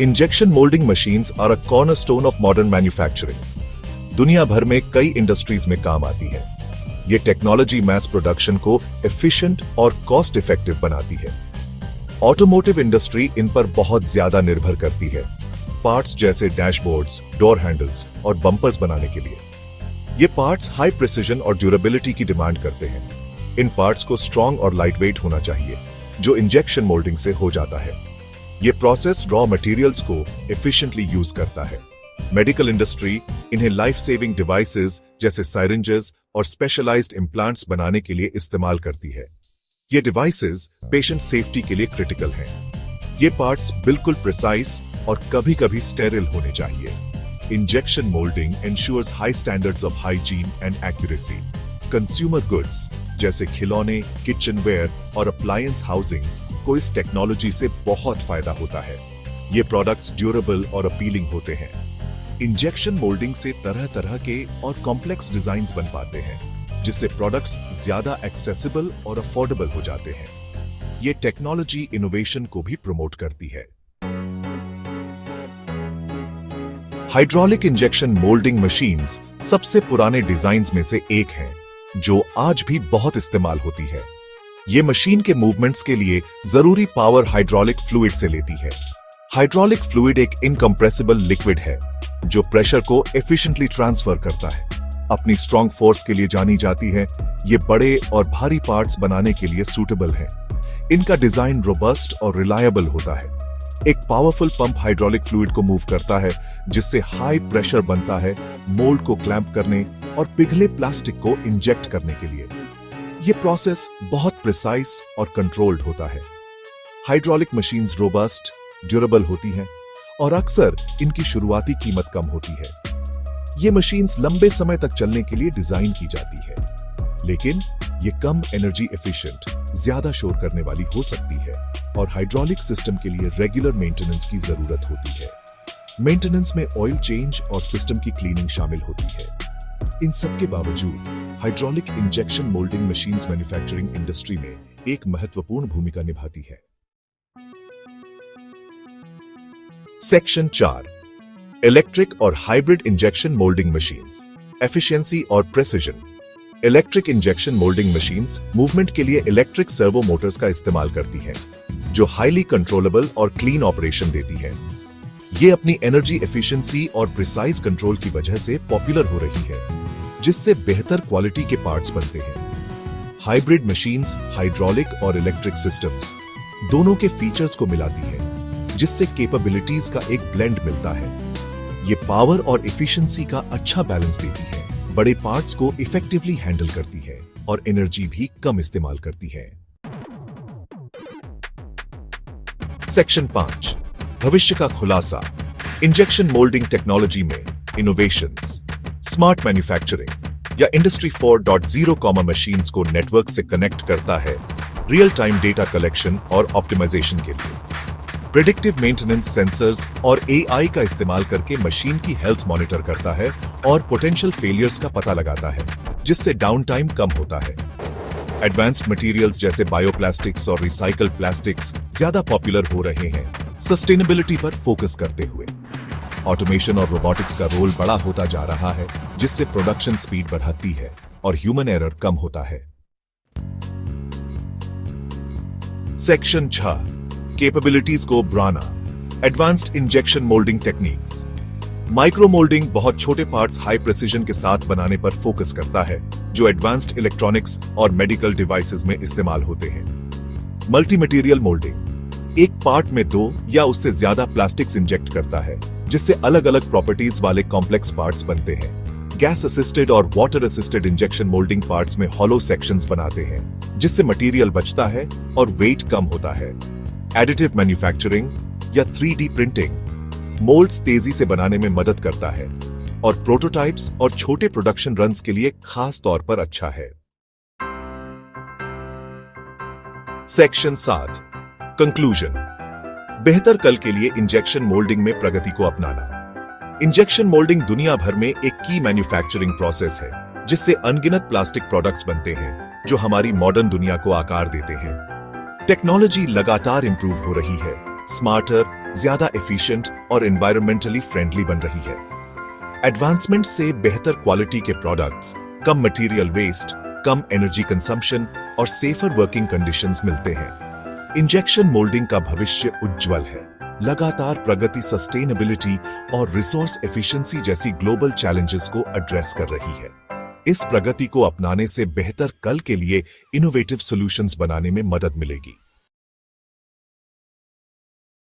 Injection moulding machines are a cornerstone of modern manufacturing. दुनिया भर में कई इंडस्ट्रीज में काम आती है। ये टेक्नोलॉजी मैस प्रोडक्शन को एफिशिएंट और कॉस्ट इफेक्टिव बनाती है। ऑटोमोटिव इंडस्ट्री इन पर बहुत ज्यादा निर्भर करती है, पार्ट्स जैसे डैशबोर्ड्स, डोर हैंडल्स और बम्पर्स बनाने के लिए। ये पार्ट्स हाई प्रिसिजन और ड्यूरेबिलिटी की डिमांड करते हैं। इन पार्ट्स को स्ट्रॉन्ग और लाइटवेट होना चाहिए, जो इंजेक्शन मोल्डिंग से हो जाता है। ये प्रोसेस रॉ मटेरियल्स को एफिशिएंटली यूज करता है। मेडिकल इंडस्ट्री इन्हें लाइफ सेविंग डिवाइसेस जैसे साइरेंजेस और स्पेशलाइज्ड इम्प्लांट्स बनाने के लिए इस्तेमाल करती है। ये डिवाइसेस पेशेंट सेफ्टी के लिए क्रिटिकल हैं। ये पार्ट्स बिल्कुल प्रिसाइज और कभी-कभी स्टेरिल होने चाहिए। Injection moulding ensures high standards of hygiene and accuracy. Consumer goods जैसे खिलौने, किचनवेयर और अप्लायंस हाउसिंग्स को इस टेक्नोलॉजी से बहुत फायदा होता है। ये प्रोडक्ट्स ड्यूरेबल और अपीलिंग होते हैं। इंजेक्शन मोल्डिंग से तरह तरह के और कॉम्प्लेक्स डिजाइन्स बन पाते हैं, जिससे प्रोडक्ट्स ज्यादा एक्सेसिबल और अफोर्डेबल हो जाते हैं। ये टेक्नोलॉजी इनोवेशन को भी प्रमोट करती है। हाइड्रोलिक इंजेक्शन मोल्डिंग मशीन्स सबसे पुराने डिजाइन्स में से एक हैं, जो आज भी बहुत इस्तेमाल होती है। ये मशीन के मूवमेंट्स के लिए जरूरी पावर हाइड्रोलिक फ्लूइड से लेती है। हाइड्रोलिक फ्लूइड एक इनकंप्रेसिबल लिक्विड है जो प्रेशर को एफिशिएंटली ट्रांसफर करता है। अपनी स्ट्रॉन्ग फोर्स के लिए जानी जाती है। ये बड़े और भारी पार्ट्स बनाने के लिए सूटेबल है। इनका डिजाइन रोबस्ट और रिलायबल होता है। एक पावरफुल पंप हाइड्रोलिक फ्लूइड को मूव करता है, जिससे हाई प्रेशर बनता है मोल्ड को क्लैंप करने और पिघले प्लास्टिक को इंजेक्ट करने के लिए। यह प्रोसेस बहुत प्रिसाइज और कंट्रोल्ड होता है। हाइड्रोलिक मशीन्स रोबस्ट, ड्यूरेबल होती हैं और अक्सर इनकी शुरुआती कीमत कम होती है। ये मशीन्स लंबे समय तक चलने के लिए डिजाइन की जाती है, लेकिन ये कम एनर्जी एफिशिएंट, ज्यादा शोर करने वाली हो सकती है और हाइड्रोलिक सिस्टम के लिए रेगुलर मेंटेनेंस की जरूरत होती है। मेंटेनेंस में ऑयल चेंज और सिस्टम की क्लीनिंग शामिल होती है। इन सब के बावजूद hydraulic injection moulding machines manufacturing industry में एक महत्वपूर्ण भूमिका निभाती है। सेक्शन 4, इलेक्ट्रिक और hybrid injection moulding machines, efficiency और precision. Electric injection moulding machines movement के लिए इलेक्ट्रिक सर्वो मोटर्स का इस्तेमाल करती हैं, जो हाईली कंट्रोलेबल और क्लीन ऑपरेशन देती है। ये अपनी एनर्जी एफिशिएंसी और प्रिसाइज कंट्रोल की वजह से पॉपुलर हो रही है, जिससे बेहतर क्वालिटी के पार्ट्स बनते हैं। हाइब्रिड मशीन्स हाइड्रोलिक और इलेक्ट्रिक सिस्टम्स दोनों के फीचर्स को मिलाती है, जिससे कैपेबिलिटीज का एक ब्लेंड मिलता है। ये पावर और एफिशिएंसी का अच्छा बैलेंस देती है, बड़े पार्ट्स को इफेक्टिवली हैंडल करती है और एनर्जी भी कम इस्तेमाल करती है। सेक्शन 5, भविष्य का खुलासा। इंजेक्शन मोल्डिंग टेक्नोलॉजी में इनोवेशंस। स्मार्ट मैन्युफैक्चरिंग या इंडस्ट्री 4.0 मशीन्स को नेटवर्क से कनेक्ट करता है रियल टाइम डेटा कलेक्शन और ऑप्टिमाइजेशन के लिए। प्रेडिक्टिव मेंटेनेंस सेंसर्स और एआई का इस्तेमाल करके मशीन की हेल्थ मॉनिटर करता है और पोटेंशियल फेलियर्स का पता लगाता है, जिससे डाउन टाइम कम होता है। एडवांस्ड मटेरियल्स जैसे बायोप्लास्टिक्स और रिसाइकल्ड प्लास्टिक्स ज्यादा पॉपुलर हो रहे हैं, सस्टेनेबिलिटी पर फोकस करते हुए। ऑटोमेशन और रोबोटिक्स का रोल बड़ा होता जा रहा है, जिससे प्रोडक्शन स्पीड बढ़ती है और ह्यूमन एरर कम होता है। सेक्शन 6, कैपेबिलिटीज को बढ़ाना। Advanced injection moulding techniques. Micro moulding बहुत छोटे पार्ट्स हाई प्रिसिजन के साथ बनाने पर फोकस करता है, जो एडवांस्ड इलेक्ट्रॉनिक्स और मेडिकल डिवाइसेस में इस्तेमाल होते हैं। मल्टी मटेरियल मोल्डिंग एक पार्ट में 2 या उससे ज्यादा प्लास्टिक्स इंजेक्ट करता है, जिससे अलग अलग प्रॉपर्टीज वाले कॉम्प्लेक्स पार्ट्स बनते हैं। गैस असिस्टेड और water assisted injection moulding parts में हॉलो सेक्शंस बनाते हैं, जिससे मटेरियल बचता है और वेट कम होता है। एडिटिव मैन्युफैक्चरिंग या 3D प्रिंटिंग मोल्ड्स तेजी से बनाने में मदद करता है और प्रोटोटाइप्स और छोटे प्रोडक्शन रन्स के लिए खास तौर पर अच्छा है। Section 7, conclusion. बेहतर कल के लिए इंजेक्शन मोल्डिंग में प्रगति को अपनाना। इंजेक्शन मोल्डिंग दुनिया भर में एक की मैन्युफैक्चरिंग प्रोसेस है, जिससे अनगिनत प्लास्टिक प्रोडक्ट्स बनते हैं, जो हमारी मॉडर्न दुनिया को आकार देते हैं। टेक्नोलॉजी लगातार इंप्रूव हो रही है, स्मार्टर, ज्यादा एफिशिएंट और एनवायरमेंटली फ्रेंडली बन रही है। एडवांसमेंट से बेहतर क्वालिटी के प्रोडक्ट्स, कम मटेरियल वेस्ट, कम एनर्जी कंजम्पशन और सेफर वर्किंग कंडीशंस मिलते हैं। इंजेक्शन मोल्डिंग का भविष्य उज्जवल है। लगातार प्रगति सस्टेनेबिलिटी और रिसोर्स एफिशिएंसी जैसी ग्लोबल चैलेंजेस को एड्रेस कर रही है। इस प्रगति को अपनाने से बेहतर कल के लिए इनोवेटिव सॉल्यूशंस बनाने में मदद मिलेगी।